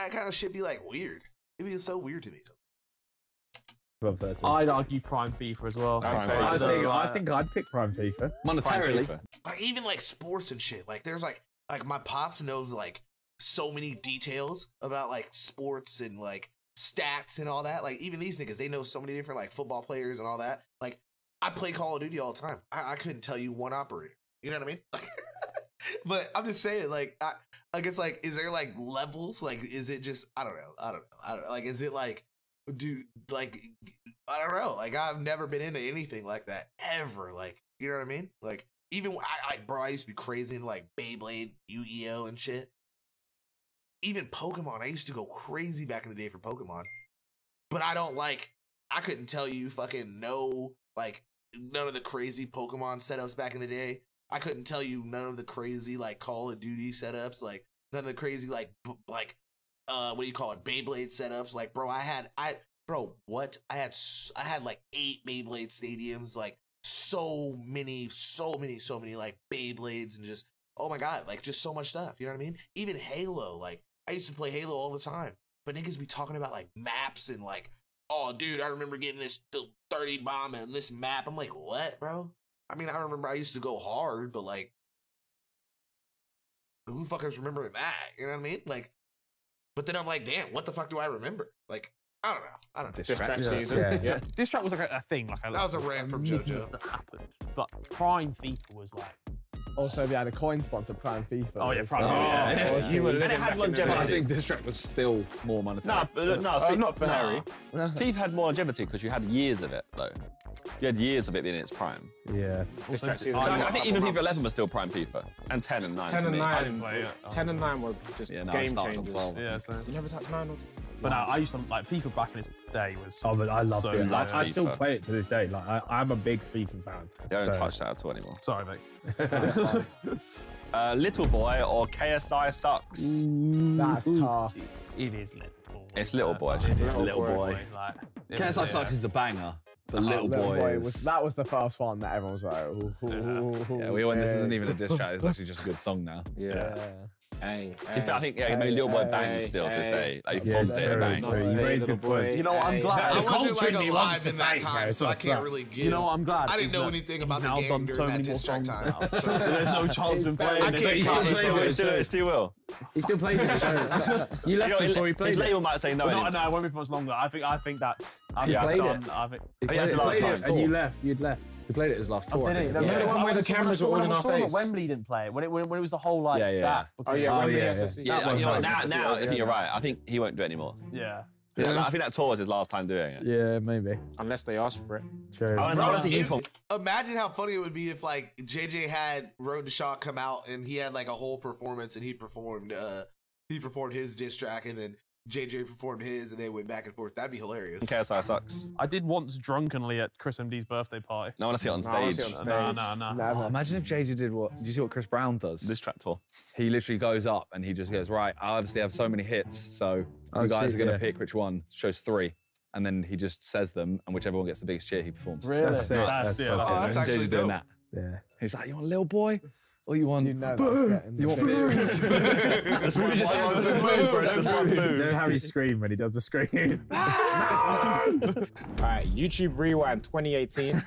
I kind of shit be like weird. It'd be so weird to me. 12, 13. I'd argue Prime FIFA as well. I think I'd pick Prime FIFA. Monetarily. Like, even like sports and shit. Like, there's like my pops knows like so many details about like sports and like stats and all that. Like, even these niggas, they know so many different like football players and all that. Like, I play Call of Duty all the time. I couldn't tell you one operator. You know what I mean? Like, but I'm just saying, like, I guess, like, is there like levels? Like, is it just, I don't know. Like, is it like, dude, like, I don't know. Like, I've never been into anything like that ever. Like, you know what I mean? Like, even I used to be crazy into like Beyblade, Yu-Gi-Oh, and shit. Even Pokemon, I used to go crazy back in the day for Pokemon. But I couldn't tell you fucking like, none of the crazy Pokemon setups back in the day. I couldn't tell you none of the crazy, like, Call of Duty setups. Like, none of the crazy, like, what do you call it? Beyblade setups. Like, bro, I had like 8 Beyblade stadiums. Like, so many, like, Beyblades and just, oh my God, like, just so much stuff. You know what I mean? Even Halo, like, I used to play Halo all the time. But niggas be talking about, like, maps and, like, oh, dude, I remember getting this 30 bomb and this map. I'm like, what, bro? I mean, I remember I used to go hard, but, like, who fuckers remember that? You know what I mean? Like, but then I'm like, damn, what the fuck do I remember? Like, I don't know. Diss Track season. Yeah. Diss Track was like a thing. Like, that was a rant from JoJo. That happened. But Prime FIFA was like Also, we had a coin sponsor, Prime FIFA. Oh, yeah, Prime So- FIFA. You were And it living had back in the longevity. I think diss track was still more monetary. No, not for Harry. FIFA had more longevity because you had years of it, though. You had years of it being in its prime. Yeah. So I think even FIFA 11 was still prime FIFA, and 10 and 9. 10 for and me. 9. I didn't play it. 10 and 9 were just Yeah, no, I game started on changers. 12. Yeah, so. You never touched 9 or But no, I used to like FIFA back in its day was. Oh, but I loved so it. good. Like, I still FIFA. play it to this day. Like, I'm a big FIFA fan. You don't So- touch that at all anymore. Sorry, mate. Little Boy or KSI Sucks? That's tough. It is little. It's Little Boy. Little boy. Like, KSI Sucks is a banger. The little boy is... that was the first one that everyone was like, ooh, Yeah, we went, this isn't even a diss track, it's actually just a good song now. Yeah. Hey, Do you think, I think he made Little Boy bangs still to this day. Like, he forms it true, bangs. true. You raise good points. You know, I'm glad. I The wasn't culture like he alive wants to in that say, time, bro, so I so can't it really sucks. give. You know what I'm glad. I didn't is know that anything about he's the now game done during so that many diss more track songs time. now. So There's no chance of playing. I can't comment on it. It still will. He still plays it. You left before he played His it. label might say no. No, no, it won't be for much longer. I think that's. I think Yeah, that's played done. it. I think. He yeah, it's the played last it, time. And you left. You'd left. He played it his last tour. I think, Did as he? well. the one where the cameras were all in our face. At Wembley didn't play it when it was the whole like Yeah, yeah. that. Oh, yeah, Oh, Wembley yeah, SSC. Yeah, That you know, one's now I think you're right. I think he won't do it anymore. Yeah. I think that tour was his last time doing it. Yeah, maybe. Unless they ask for it. True. I want to see him. Imagine how funny it would be if like JJ had Road to Shaw come out and he had like a whole performance and he performed his diss track and then JJ performed his and they went back and forth. That'd be hilarious. KSI Sucks. I did once drunkenly at Chris MD's birthday party. No, I want to see it on No, I wanna stage. see it on No, stage. no. Never. Oh, imagine if JJ did what? Do you see what Chris Brown does? This track tour. He literally goes up and he just goes, right, I obviously have so many hits, so you I guys see, are going to yeah. pick which one. Shows 3. And then he just says them, and whichever one gets the biggest cheer, he performs. Really? That's it. That's That's it. Oh, that's JJ actually doing dope. that. Yeah. He's like, you want Little Boy? Or you want You know Boom? that's getting You want the Boom? You know how he screams when he does the scream? All right, YouTube Rewind 2018,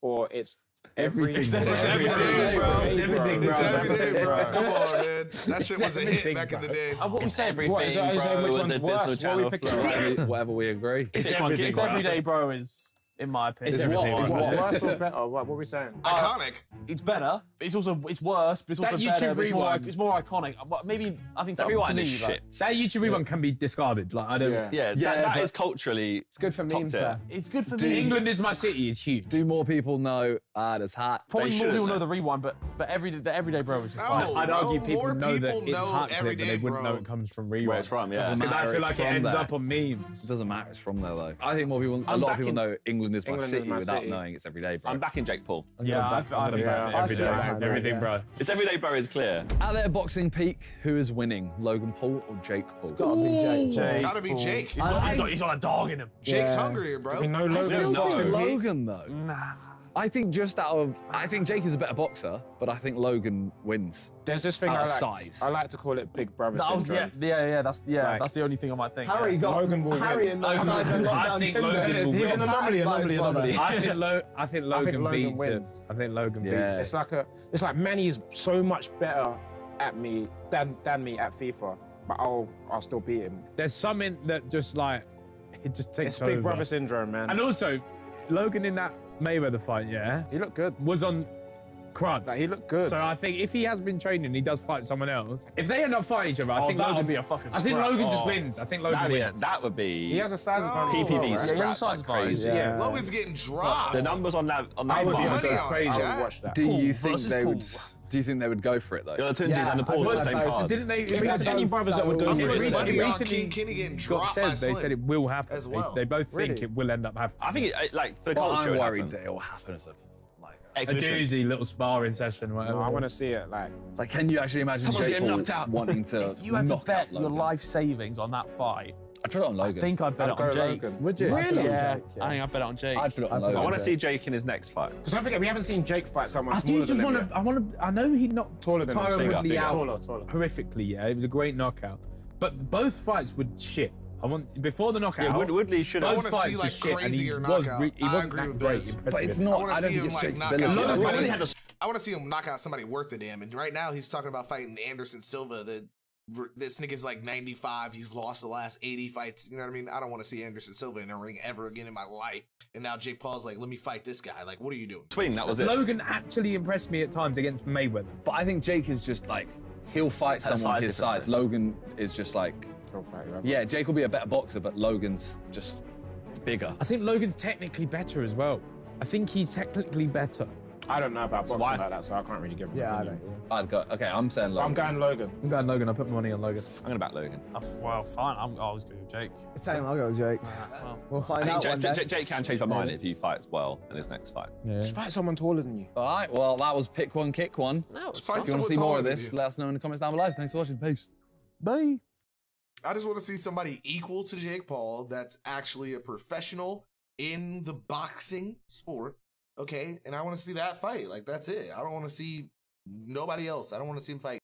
or it's every Everything, day, bro. It's every day, bro. It's everything, bro. It's every day, bro. Come on, man. That shit was a hit everything, back in the bro. day. What we say everything, What, is that- is that bro. which one's There's worse? no What are we channel picking? flow. Whatever we agree. It's everyday, bro. Is in my opinion. It's everything, Is bro. what worse or better? What are we saying? Iconic. It's better. It's also worse, but it's also That better. YouTube But Rewind- it's more iconic. But maybe I think to Rewind me, is like, shit. That YouTube rewind can be discarded. Like, I don't. Yeah. Yeah, that but- is culturally. It's good for top memes, tier. sir. it's good for Do me. England is my city is huge. Do more people know, that's hot? Probably They more people should. know the rewind, but the everyday bro is just No. like. I'd argue Bro, people more know that people it's know hot clip, every but day, they wouldn't bro. know it comes from Where rewind. it's from, yeah. Doesn't Because I matter, feel it's like it from ends there. up on memes. It doesn't matter, it's from there though. I think more people, a lot of back people in- know England is my England is city my without city. knowing it's every day, bro. I'm backing Jake Paul. Yeah, I I'm gonna think back it every day. Yeah. Everything, Yeah. bro. It's everyday, bro. Is clear. At their boxing peak, who is winning? Logan Paul or Jake Paul? Gotta be Jake. Jake Gotta be Paul. Jake. He's got a dog in him. Jake's Yeah. hungrier, bro. We know I Logan's still not. think Logan though. Nah. I think I think Jake is a better boxer, but I think Logan wins. There's this thing Out I of like. size. I like to call it Big Brother That was, syndrome. yeah. That's Like- that's the only thing I might think. Harry yeah. got Logan will Harry win. in those I think Logan will He's win. an anomaly. I think I think Logan Logan beats him. wins. I think Logan Yeah. beats. It's like Manny's so much better at me than me at FIFA, but I'll still beat him. There's something that just like it just takes It's over. Big Brother syndrome, man. And also, Logan in that Mayweather fight, yeah, He looked good. was on crud. Like he looked good. So I think if he has been training, he does fight someone else. If they end up fighting each other, I think that would Logan be a fucking I think scrap. Logan just Oh. wins. I think Logan wins. That would be. he has a size advantage. Oh. PPV Yeah, scrap he's like size crazy. advantage. Yeah. Logan's getting dropped. The numbers on that I would Put be money on on it, I Jack. would watch that. Do you think versus they Paul. would? Do you think they would go for it though? You're the Tunjis Yeah, and the Pauls I on the would same like card. Didn't they? If there's any brothers that would go I'm for putting it, money on recently Kenny getting got dropped by said they Slim. said it will happen as well. They both think Really? it will end up happening. I think it, like for the But culture. I'm it worried happened. that it will happen as a like. A Exhibition. doozy little sparring session, whatever. No, I want to see it. Like, can you actually imagine Someone's Jake getting Paul knocked out. wanting to If you had to knock bet out your Logan? life savings on that fight, I'd put it on I Logan. think I'd bet I'd it go on Jake. Logan. Would you? Really? Yeah, Jake, I think I'd bet it on Jake. I'd put it on I'd put it Logan. I want to Jake. see Jake in his next fight. Because don't forget, we haven't seen Jake fight someone I smaller do just than him want yet. to. I want to. I know he knocked Taller than him, Tyron bigger, Woodley bigger. out Taller. horrifically. Yeah, it was a great knockout. But both fights were shit. I want before the knockout. Yeah, Woodley should I have. wanna both see, fights like, were shit, and he crazier was knockout. he I wasn't agree that with great. this. But it's I not. wanna I don't see think him, it's like, Jake's knock out ability. somebody. Woodley had a I want to see him knock out somebody worth the damn. And right now he's talking about fighting Anderson Silva, the this nigga's like 95. He's lost the last 80 fights. You know what I mean? I don't want to see Anderson Silva in a ring ever again in my life. And now Jake Paul's like, let me fight this guy. Like, what are you doing? Tween, that was it. Logan actually impressed me at times against Mayweather. But I think Jake is just like, he'll fight someone his size. Logan is just like, yeah, Jake will be a better boxer, but Logan's just bigger. I think Logan's technically better as well. I think he's technically better. I don't know about boxing like that, so I can't really give him an opinion. I'd go, okay, I'm saying Logan. I'm going Logan. I'm going Logan. I put my money on Logan. I'm going to back Logan. Well, fine. I was going with Jake. Same, I'll go with Jake. We'll find out one day. Jake can change my mind if he fights well in his next fight. Yeah. Just fight someone taller than you. All right, well, that was pick one, kick one. No, if you want to see more of this, let us know in the comments down below. Thanks for watching. Peace. Bye. I just want to see somebody equal to Jake Paul that's actually a professional in the boxing sport. Okay, and I want to see that fight. Like, that's it. I don't want to see nobody else. I don't want to see him fight.